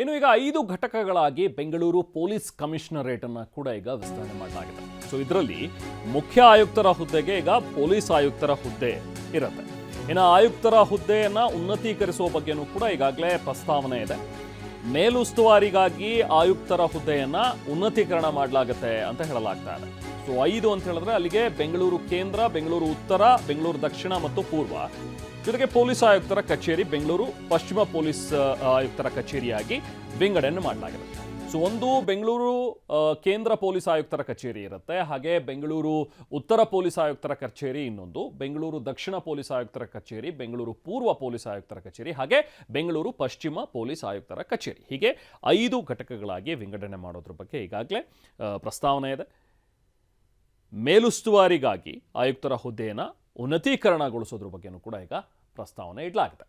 ಇನ್ನು ಈಗ 5 ಘಟಕಗಳಾಗಿ ಬೆಂಗಳೂರು ಪೊಲೀಸ್ ಕಮಿಷನರೇಟ್ ಅನ್ನು ಕೂಡ ಈಗ ವಿಸ್ತರಣೆ ಮಾಡಲಾಗಿದೆ. ಸೊ ಇದರಲ್ಲಿ ಮುಖ್ಯ ಆಯುಕ್ತರ ಹುದ್ದೆಗೆ ಈಗ ಪೊಲೀಸ್ ಆಯುಕ್ತರ ಹುದ್ದೆ ಇರುತ್ತೆ. ಇನ್ನು ಆಯುಕ್ತರ ಹುದ್ದೆಯನ್ನು ಉನ್ನತೀಕರಿಸುವ ಬಗ್ಗೆನೂ ಕೂಡ ಈಗಾಗಲೇ ಪ್ರಸ್ತಾವನೆ ಇದೆ. ಮೇಲುಸ್ತುವಾರಿಗಾಗಿ ಆಯುಕ್ತರ ಹುದ್ದೆಯನ್ನು ಉನ್ನತೀಕರಣ ಮಾಡಲಾಗುತ್ತೆ ಅಂತ ಹೇಳಲಾಗ್ತಾ ಇದೆ. ಸೊ 5 ಅಂತ ಹೇಳಿದ್ರೆ ಅಲ್ಲಿಗೆ ಬೆಂಗಳೂರು ಕೇಂದ್ರ, ಬೆಂಗಳೂರು ಉತ್ತರ, ಬೆಂಗಳೂರು ದಕ್ಷಿಣ ಮತ್ತು ಪೂರ್ವ, ಜೊತೆಗೆ ಪೊಲೀಸ್ ಆಯುಕ್ತರ ಕಚೇರಿ ಬೆಂಗಳೂರು ಪಶ್ಚಿಮ ಪೊಲೀಸ್ ಆಯುಕ್ತರ ಕಚೇರಿಯಾಗಿ ವಿಂಗಡಣೆ ಮಾಡಲಾಗಿದೆ. ಸೊ ಒಂದು ಬೆಂಗಳೂರು ಕೇಂದ್ರ ಪೊಲೀಸ್ ಆಯುಕ್ತರ ಕಚೇರಿ ಇರುತ್ತೆ, ಹಾಗೆ ಬೆಂಗಳೂರು ಉತ್ತರ ಪೊಲೀಸ್ ಆಯುಕ್ತರ ಕಚೇರಿ ಇನ್ನೊಂದು, ಬೆಂಗಳೂರು ದಕ್ಷಿಣ ಪೊಲೀಸ್ ಆಯುಕ್ತರ ಕಚೇರಿ, ಬೆಂಗಳೂರು ಪೂರ್ವ ಪೊಲೀಸ್ ಆಯುಕ್ತರ ಕಚೇರಿ, ಹಾಗೆ ಬೆಂಗಳೂರು ಪಶ್ಚಿಮ ಪೊಲೀಸ್ ಆಯುಕ್ತರ ಕಚೇರಿ. ಹೀಗೆ 5 ಘಟಕಗಳಾಗಿ ವಿಂಗಡಣೆ ಮಾಡೋದ್ರ ಬಗ್ಗೆ ಈಗಾಗಲೇ ಪ್ರಸ್ತಾವನೆ ಇದೆ. ಮೇಲುಸ್ತುವಾರಿಗಾಗಿ ಆಯುಕ್ತರ ಹುದ್ದೆಯನ್ನು ಉನ್ನತೀಕರಣಗೊಳಿಸೋದ್ರ ಬಗ್ಗೆನೂ ಕೂಡ ಈಗ ಪ್ರಸ್ತಾವನೆ ಇಡಲಾಗಿದೆ.